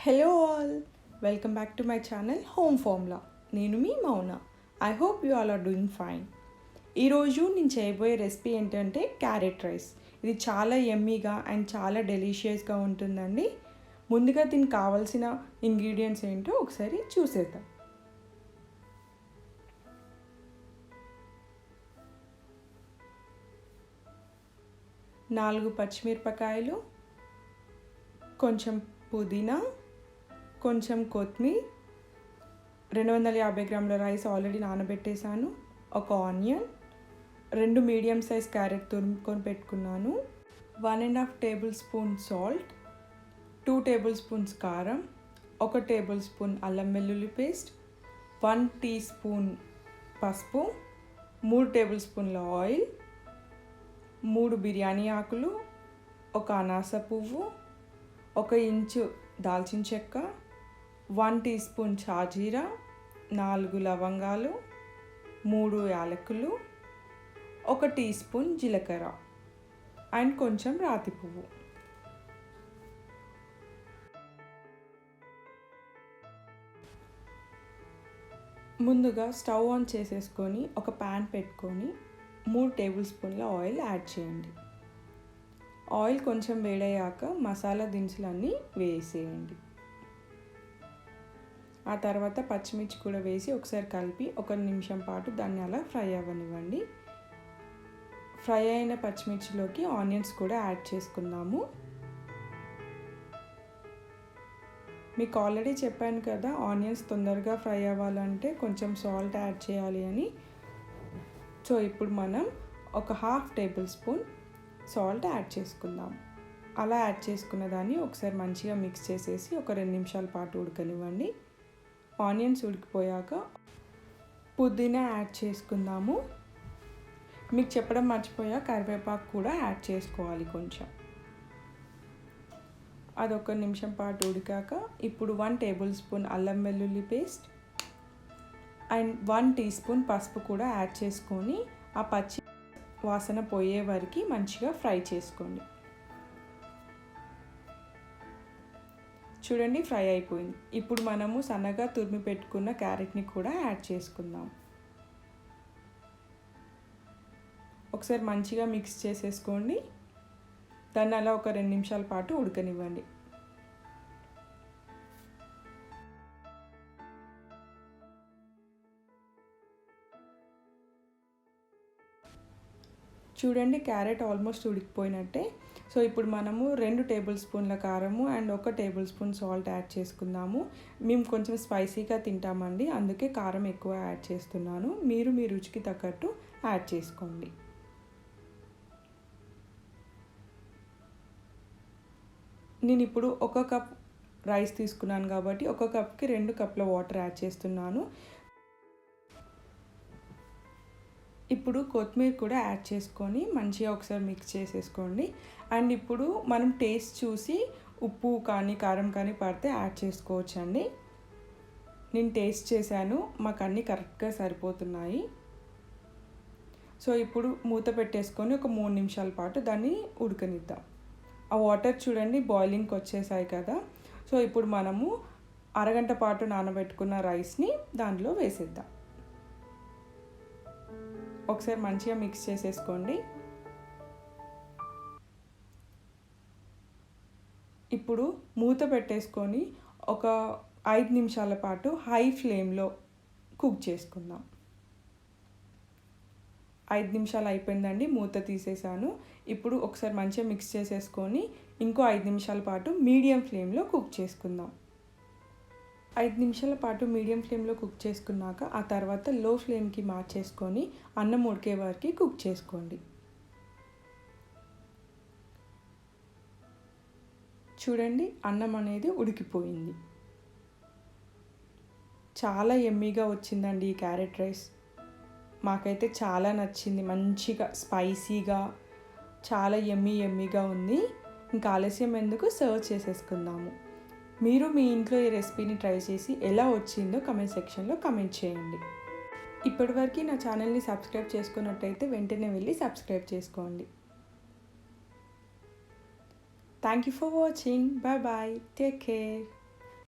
Hello all, welcome back to my channel home formula. నేను మీ Mouna. I hope you all are doing fine. ఈరోజు నేను చేయబోయే recipe ఏంటంటే క్యారెట్ రైస్. ఇది చాలా యమ్మీగా అండ్ చాలా డెలిషియస్గా ఉంటుందండి. ముందుగా దీనికి కావాల్సిన ఇంగ్రీడియంట్స్ ఏంటో ఒకసారి చూసేద్దాం. నాలుగు పచ్చిమిరపకాయలు, కొంచెం పుదీనా, కొంచెం కొత్తిమీర, 250 గ్రాముల రైస్ ఆల్రెడీ నానబెట్టేశాను, ఒక ఆనియన్, 2 మీడియం సైజ్ క్యారెట్ తురుముకొని పెట్టుకున్నాను, 1.5 table spoon salt, 2 table spoons కారం, 1 టేబుల్ స్పూన్ అల్లం వెల్లుల్లి పేస్ట్, 1 టీ స్పూన్ పసుపు, 3 టేబుల్ స్పూన్ల ఆయిల్, 3 బిర్యానీ ఆకులు, ఒక అనాస పువ్వు, 1 ఇంచు దాల్చిన చెక్క, 1 టీ స్పూన్ షాజీరా, 4 లవంగాలు, 3 యాలకులు, 1 టీ స్పూన్ జీలకర్ర అండ్ కొంచెం రాతి పువ్వు. ముందుగా స్టవ్ ఆన్ చేసేసుకొని ఒక ప్యాన్ పెట్టుకొని 3 టేబుల్ స్పూన్ల ఆయిల్ యాడ్ చేయండి. ఆయిల్ కొంచెం వేడయ్యాక మసాలా దినుసులన్నీ వేసేయండి. ఆ తర్వాత పచ్చిమిర్చి కూడా వేసి ఒకసారి కలిపి 1 నిమిషం పాటు దాన్ని అలా ఫ్రై అవ్వనివ్వండి. ఫ్రై అయిన పచ్చిమిర్చిలోకి ఆనియన్స్ కూడా యాడ్ చేసుకుందాము. మీకు ఆల్రెడీ చెప్పాను కదా, ఆనియన్స్ తొందరగా ఫ్రై అవ్వాలంటే కొంచెం సాల్ట్ యాడ్ చేయాలి అని. సో ఇప్పుడు మనం ఒక 1/2 టేబుల్ స్పూన్ సాల్ట్ యాడ్ చేసుకుందాం. అలా యాడ్ చేసుకున్న దాన్ని ఒకసారి మంచిగా మిక్స్ చేసేసి ఒక 2 నిమిషాల పాటు ఉడకనివ్వండి. ఆనియన్స్ ఉడికిపోయాక పుదీనా యాడ్ చేసుకుందాము. మీకు చెప్పడం మర్చిపోయా, కరివేపాకు కూడా యాడ్ చేసుకోవాలి కొంచెం. అది 1 నిమిషం పాటు ఉడికాక ఇప్పుడు 1 టేబుల్ స్పూన్ అల్లం వెల్లుల్లి పేస్ట్ అండ్ 1 టీ స్పూన్ పసుపు కూడా యాడ్ చేసుకొని ఆ పచ్చి వాసన పోయే వరకు మంచిగా ఫ్రై చేసుకోండి. చూడండి, ఫ్రై అయిపోయింది. ఇప్పుడు మనము సన్నగా తురిమి పెట్టుకున్న క్యారెట్ని కూడా యాడ్ చేసుకుందాం. ఒకసారి మంచిగా మిక్స్ చేసేసుకోండి. దాన్ని అలా ఒక 2 నిమిషాల పాటు ఉడకనివ్వండి. చూడండి, క్యారెట్ ఆల్మోస్ట్ ఉడికిపోయినట్టే. సో ఇప్పుడు మనము 2 టేబుల్ స్పూన్ల కారము and 1 table spoon salt add చేసుకుందాము. మేము కొంచెం స్పైసీగా తింటామండి, అందుకే కారం ఎక్కువ యాడ్ చేస్తున్నాను. మీరు మీ రుచికి తగ్గట్టు యాడ్ చేసుకోండి. నేను ఇప్పుడు 1 కప్ రైస్ తీసుకున్నాను కాబట్టి 1 కప్కి 2 కప్ల వాటర్ యాడ్ చేస్తున్నాను. ఇప్పుడు కొత్తిమీర కూడా యాడ్ చేసుకొని మంచిగా ఒకసారి మిక్స్ చేసేసుకోండి. అండ్ ఇప్పుడు మనం టేస్ట్ చూసి ఉప్పు కానీ కారం కానీ పడితే యాడ్ చేసుకోవచ్చండి. నేను టేస్ట్ చేశాను, మాకు అన్నీ కరెక్ట్గా సరిపోతున్నాయి. సో ఇప్పుడు మూత పెట్టేసుకొని ఒక 3 నిమిషాల పాటు దాన్ని ఉడకనిద్దాం. ఆ వాటర్ చూడండి బాయిలింగ్కి వచ్చేసాయి కదా. సో ఇప్పుడు మనము అరగంట పాటు నానబెట్టుకున్న రైస్ని దాంట్లో వేసేద్దాం. ఒకసారి మంచిగా మిక్స్ చేసేసుకోండి. ఇప్పుడు మూత పెట్టేసుకొని ఒక 5 నిమిషాల పాటు హై ఫ్లేమ్లో కుక్ చేసుకుందాం. 5 నిమిషాలు అయిపోయిందండి, మూత తీసేసాను. ఇప్పుడు ఒకసారి మంచిగా మిక్స్ చేసేసుకొని ఇంకో 5 నిమిషాల పాటు మీడియం ఫ్లేమ్లో కుక్ చేసుకుందాం. 5 నిమిషాల పాటు మీడియం ఫ్లేమ్లో కుక్ చేసుకున్నాక ఆ తర్వాత లో ఫ్లేమ్కి మార్చేసుకొని అన్నం ఉడికే వరకు కుక్ చేసుకోండి. చూడండి, అన్నం అనేది ఉడికిపోయింది. చాలా యమ్మీగా వచ్చిందండి ఈ క్యారెట్ రైస్. మాకైతే చాలా నచ్చింది. మంచిగా స్పైసీగా చాలా యమ్మీగా ఉంది. ఇంకా ఆలస్యం ఎందుకు, సర్వ్ చేసేసుకుందాము. మీరు మీ ఇంట్లో ఈ రెసిపీని ట్రై చేసి ఎలా వచ్చిందో కమెంట్ సెక్షన్లో కమెంట్ చేయండి. ఇప్పటివరకు నా ఛానల్ని సబ్స్క్రైబ్ చేసుకున్నట్టయితే వెంటనే వెళ్ళి సబ్స్క్రైబ్ చేసుకోండి. Thank you for watching. Bye bye. Take care.